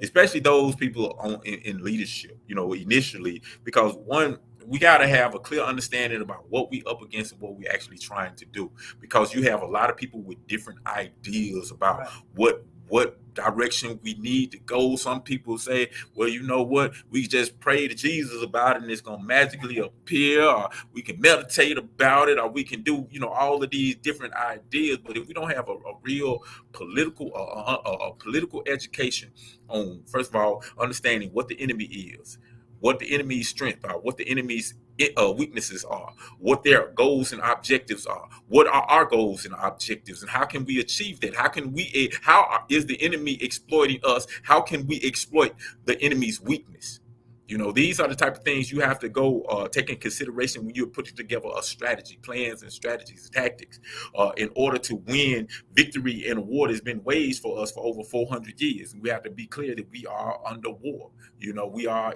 especially those people in leadership, you know, initially, because one, we got to have a clear understanding about what we up against and what we actually trying to do, because you have a lot of people with different ideas about what direction we need to go. Some people say, well, you know what, we just pray to Jesus about it and it's gonna magically appear, or we can meditate about it, or we can do, you know, all of these different ideas. But if we don't have a real political political education on, first of all, understanding what the enemy is, what the enemy's strength are, what the enemy's weaknesses are, what their goals and objectives are, what are our goals and objectives, and how can we achieve that? How is the enemy exploiting us? How can we exploit the enemy's weakness? You know, these are the type of things you have to go take in consideration when you're putting together a strategy, plans and strategies, tactics, in order to win victory in a war that's been waged for us for over 400 years. And we have to be clear that we are under war. You know, we are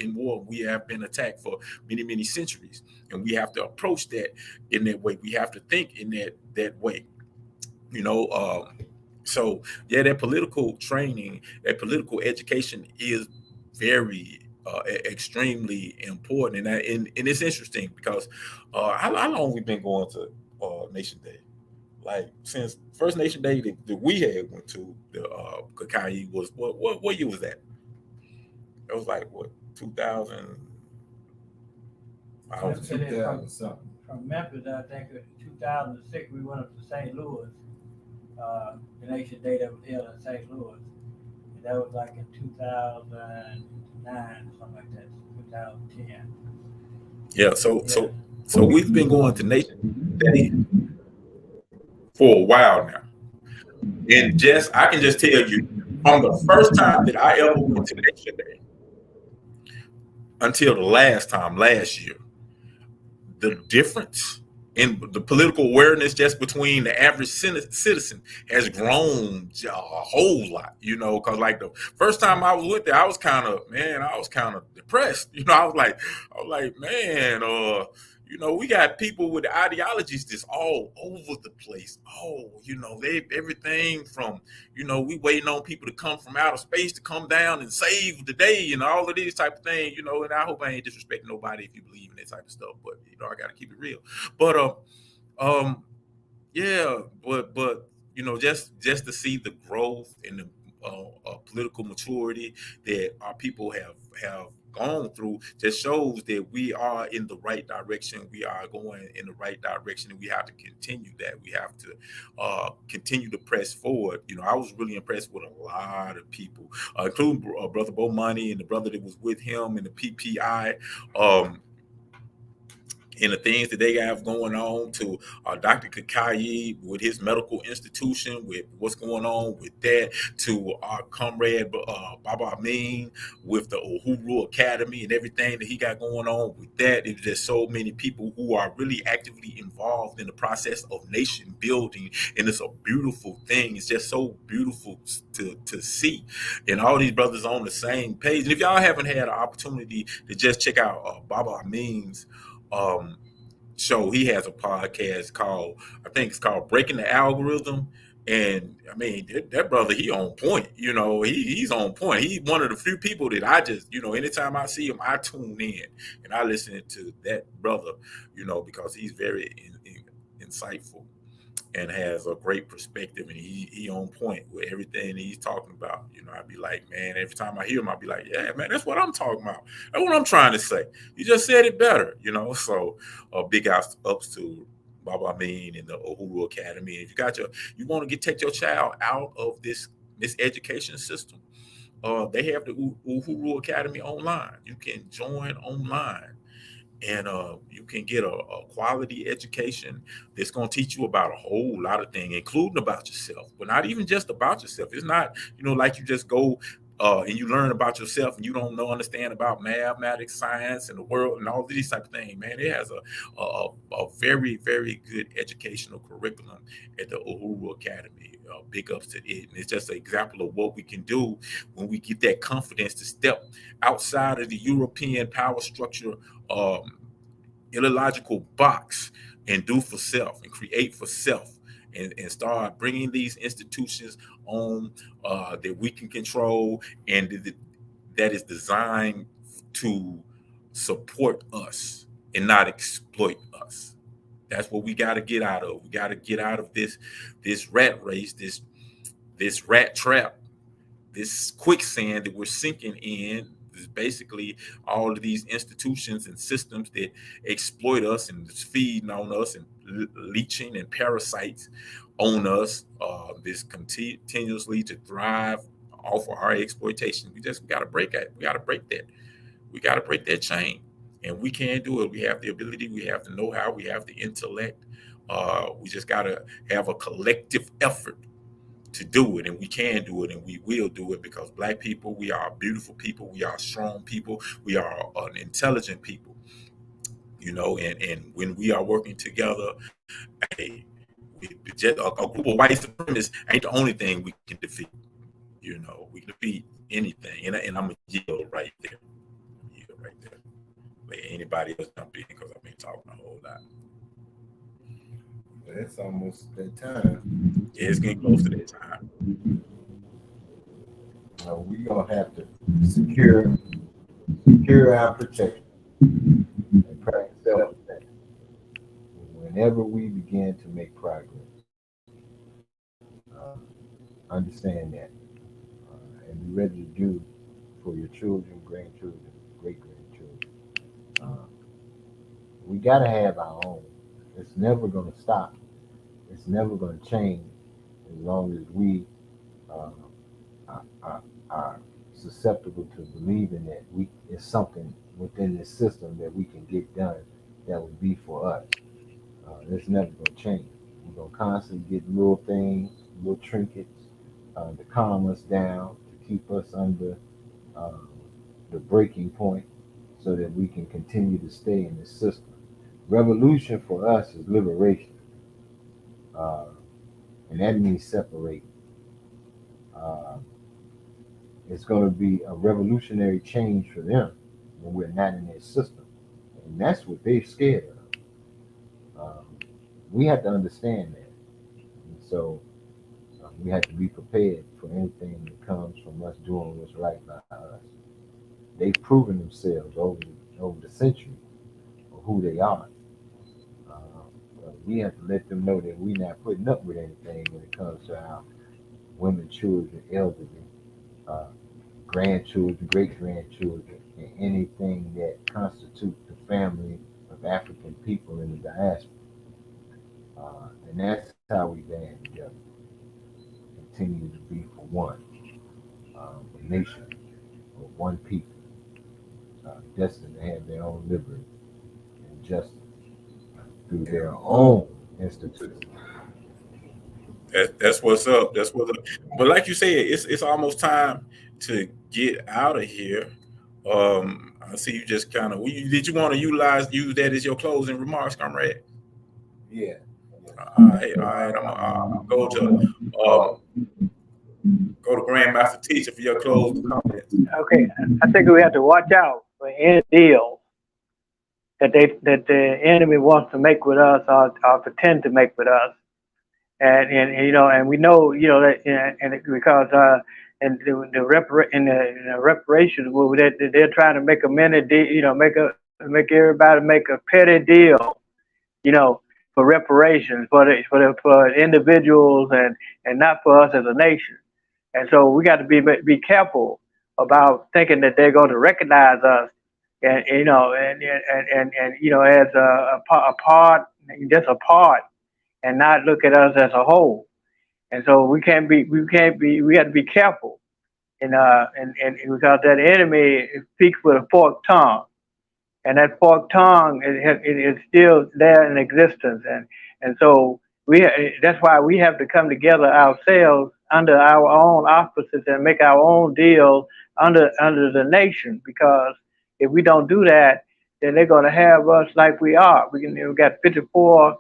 in war. We have been attacked for many, many centuries. And we have to approach that in that way. We have to think in that way. You know, so yeah, that political training, that political education is very extremely important, and it's interesting because how long we've been going to Nation Day? Like since first Nation Day that we had went to the Kakai was what year was that? It was like what 2000. I was 2000 something. From Memphis, I think in 2006 we went up to St. Louis. The Nation Day that was held in St. Louis. And that was like in 2009, something like that, 2010. Yeah, so we've been going to Nation Day for a while now. And I can just tell you, from the first time that I ever went to Nation Day until the last year, the difference in the political awareness just between the average citizen has grown a whole lot, you know, because like the first time I was with there, I was kind of depressed. You know, I was like, man, you know, we got people with ideologies that's all over the place. Oh, you know, everything from, you know, we waiting on people to come from outer space to come down and save the day and all of these type of things, you know, and I hope I ain't disrespecting nobody if you believe in that type of stuff, but you know, I gotta keep it real. But yeah, but you know, just to see the growth and the political maturity that our people have gone through just shows that we are in the right direction. We are going in the right direction, and we have to continue that. We have to continue to press forward. You know, I was really impressed with a lot of people, including Brother Bomani and the brother that was with him in the PPI. and the things that they have going on, to Dr. Kakayi with his medical institution, with what's going on with that, to our comrade Baba Amin with the Uhuru Academy and everything that he got going on with that. It's just so many people who are really actively involved in the process of nation building, and it's a beautiful thing. It's just so beautiful to see, and all these brothers on the same page. And if y'all haven't had an opportunity to just check out Baba Amin's show, he has a podcast called, I think it's called Breaking the Algorithm. And I mean, that brother, he on point. He's on point. He's one of the few people that I just, anytime I see him, I tune in and I listen to that brother, because he's very insightful and has a great perspective, and he on point with everything he's talking about. I'd be like, man, every time I hear him, I'd be like, yeah, man, that's what I'm talking about. That's what I'm trying to say. You just said it better, So big ups to Baba Amin and the Uhuru Academy. If you want to take your child out of this education system, they have the Uhuru Academy online. You can join online, and you can get a quality education that's going to teach you about a whole lot of things, including about yourself, but not even just about yourself. It's not, like you just go and you learn about yourself and you don't understand about mathematics, science, and the world and all these type of things. Man, it has a very, very good educational curriculum at the Uhuru Academy. Big ups to it. And it's just an example of what we can do when we get that confidence to step outside of the European power structure illogical box and do for self and create for self, and start bringing these institutions on that we can control, and that is designed to support us and not exploit us. That's what we got to get out of. We got to get out of this rat race, this rat trap, this quicksand that we're sinking in. Is basically all of these institutions and systems that exploit us and feeding on us and leeching and parasites on us. This continuously to thrive off of our exploitation. We got to break that. We got to break that. We got to break that chain, and we can do it. We have the ability. We have the know-how. We have the intellect. We just got to have a collective effort to do it, and we can do it, and we will do it, because Black people, we are beautiful people, we are strong people, we are an intelligent people, and when we are working together, a group of white supremacists ain't the only thing we can defeat. We can defeat anything, and I'm gonna yield right there. Let anybody else jump in, because I've been talking a whole lot. It's almost that time. Yeah, it's getting close to that time. We gonna have to secure our protection and practice self-protection. Whenever we begin to make progress, understand that, and be ready to do for your children, grandchildren, great-grandchildren. We gotta have our own. It's never gonna stop. It's never going to change as long as we are susceptible to believing that it's something within this system that we can get done that would be for us. It's never going to change. We're going to constantly get little things, little trinkets to calm us down, to keep us under the breaking point so that we can continue to stay in this system. Revolution for us is liberation. And that means separating. It's going to be a revolutionary change for them when we're not in their system. And that's what they're scared of. We have to understand that. And so we have to be prepared for anything that comes from us doing what's right by us. They've proven themselves over the century of who they are. We have to let them know that we're not putting up with anything when it comes to our women, children, elderly, grandchildren, great-grandchildren, and anything that constitutes the family of African people in the diaspora. And that's how we band together. Continue to be for one, a nation of one people, destined to have their own liberty and justice through their own institutions. That's what's up. That's what's up. But like you said, it's almost time to get out of here. I see you just kind of. Did you want to use that as your closing remarks, comrade? Yeah. All right. I'm go to Grandmaster Teacher for your closing comments. Okay, I think we have to watch out for any deal that the enemy wants to make with us or pretend to make with us. And we know that and because and the reparations they're trying to make a mini deal, make everybody make a petty deal, for reparations for individuals and not for us as a nation. And so we got to be careful about thinking that they're going to recognize us and as a part, just a part, and not look at us as a whole. And so we have to be careful. And because that enemy speaks with a forked tongue, and that forked tongue is still there in existence. And so that's why we have to come together ourselves under our own auspices and make our own deal under the nation. Because if we don't do that, then they're going to have us like we are. We've got 54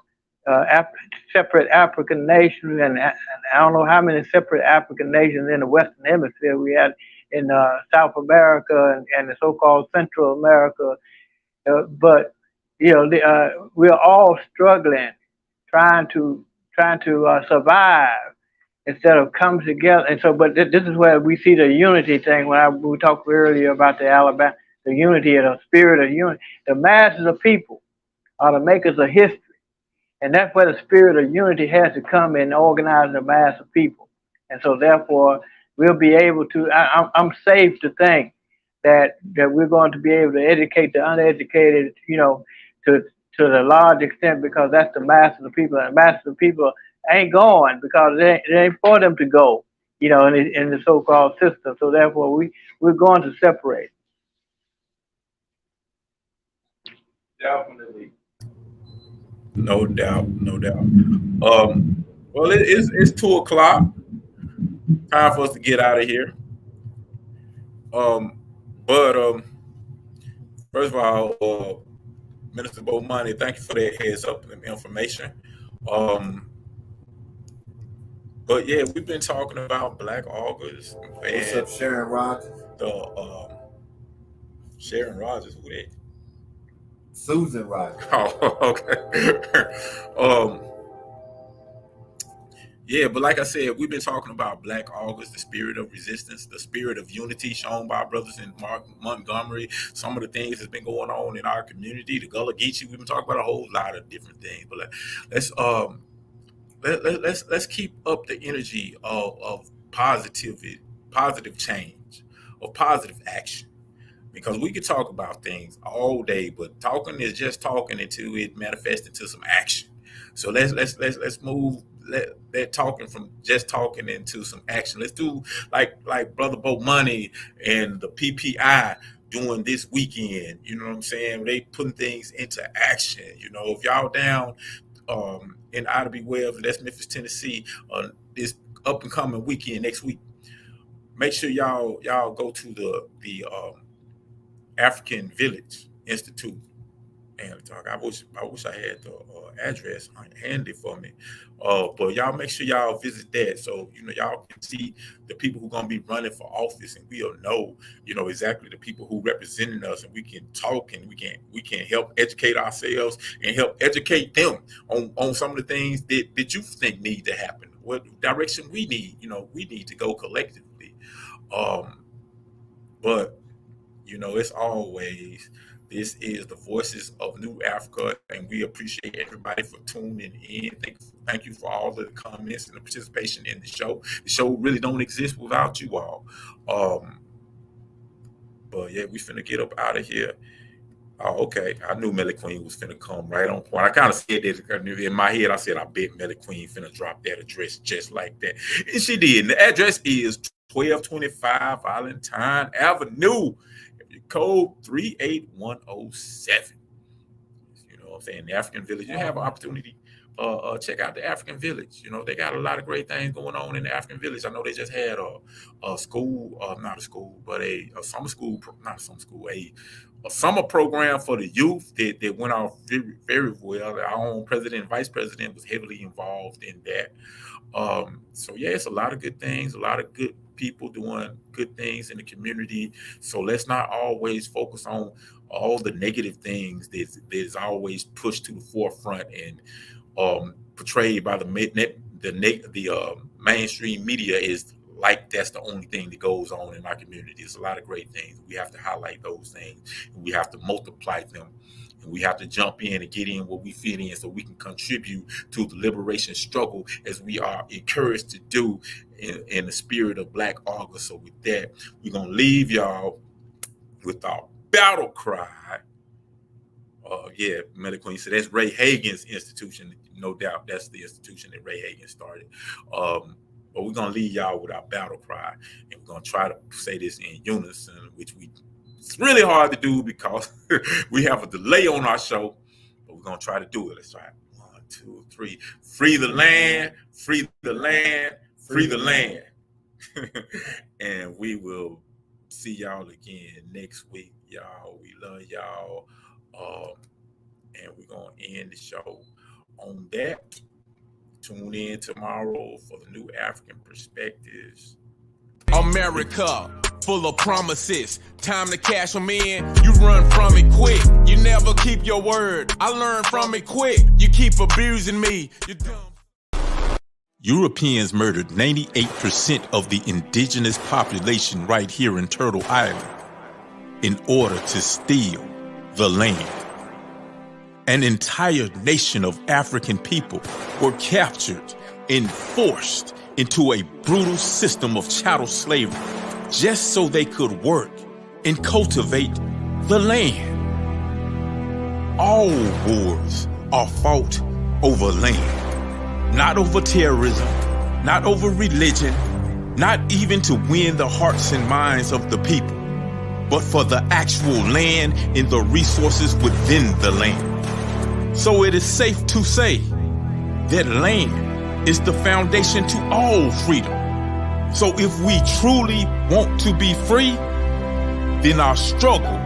separate African nations, and I don't know how many separate African nations in the Western Hemisphere we had in South America and the so-called Central America. But we're all struggling, trying to survive instead of come together. And so, but this is where we see the unity thing. We talked earlier about the unity and the spirit of unity. The masses of people are the makers of history. And that's where the spirit of unity has to come in, organizing the mass of people. And so therefore, we'll be able to, I'm safe to think that we're going to be able to educate the uneducated, to the large extent, because that's the mass of the people. And the mass of the people ain't going because it ain't for them to go, in the so-called system. So therefore, we're going to separate. Definitely. No doubt. Well, it's 2:00. Time for us to get out of here. But first of all, Minister Bomani, thank you for that heads up information. But yeah, we've been talking about Black August. What's up, Sharon Rogers? Sharon Rogers, who that? Susan Rogers. Oh, okay. Yeah, but like I said, we've been talking about Black August, the spirit of resistance, the spirit of unity shown by our brothers in Montgomery, some of the things that's been going on in our community, the Gullah Geechee. We've been talking about a whole lot of different things. But let's keep up the energy of positive change, of positive action. Because we could talk about things all day, but talking is just talking until it manifests into some action. So let's move that talking from just talking into some action. Let's do like Brother Bo Money and the PPI doing this weekend. You know what I'm saying? They putting things into action. If y'all down in Ida B. Wells, that's Memphis, Tennessee, this up and coming weekend next week, make sure y'all go to the African Village Institute and talk. I wish I had the address handy for me. But y'all make sure y'all visit that, so y'all can see the people who are gonna be running for office, and we'll know exactly the people who representing us, and we can talk and we can help educate ourselves and help educate them on some of the things that you think need to happen, what direction we need. We need to go collectively. But it's always, this is the Voices of New Afrika, and we appreciate everybody for tuning in. Thank you for all the comments and the participation in the show. The show really don't exist without you all. But yeah, we finna get up out of here. Oh, okay. I knew Melly Queen was finna come right on point. I kind of said that in my head. I said, I bet Melly Queen finna drop that address just like that. And she did. And the address is 1225 Valentine Avenue. Code 38107. what I'm saying? The African Village. You have an opportunity. Check out the African Village. You know, they got a lot of great things going on in the African Village. I know they just had a school, not a school, but a summer school, not a summer school, a summer program for the youth that went off very, very well. Our own president and vice president was heavily involved in that. So yeah, it's a lot of good things, a lot of good people doing good things in the community. So let's not always focus on all the negative things that is always pushed to the forefront and portrayed by the mainstream media is like that's the only thing that goes on in our community. There's a lot of great things. We have to highlight those things, and we have to multiply them, and we have to jump in and get in what we fit in so we can contribute to the liberation struggle as we are encouraged to do in the spirit of Black August. So with that, we're going to leave y'all with our battle cry. Yeah, Meta Queen said that's Ray Hagen's institution. No doubt that's the institution that Ray Hagen started. But we're going to leave y'all with our battle cry, and we're going to try to say this in unison, which it's really hard to do because we have a delay on our show, but we're going to try to do it. Let's try it. 1, 2, 3. Free the land, free the land, free the land. And we will see y'all again next week, y'all. We love y'all. And we're going to end the show on that. Tune in tomorrow for the New African Perspectives. America, full of promises. Time to cash them in. You run from it quick. You never keep your word. I learned from it quick. You keep abusing me. You dumb. Europeans murdered 98% of the indigenous population right here in Turtle Island in order to steal the land. An entire nation of African people were captured and forced into a brutal system of chattel slavery just so they could work and cultivate the land. All wars are fought over land, not over terrorism, not over religion, not even to win the hearts and minds of the people, but for the actual land and the resources within the land. So it is safe to say that land is the foundation to all freedom. So if we truly want to be free, then our struggle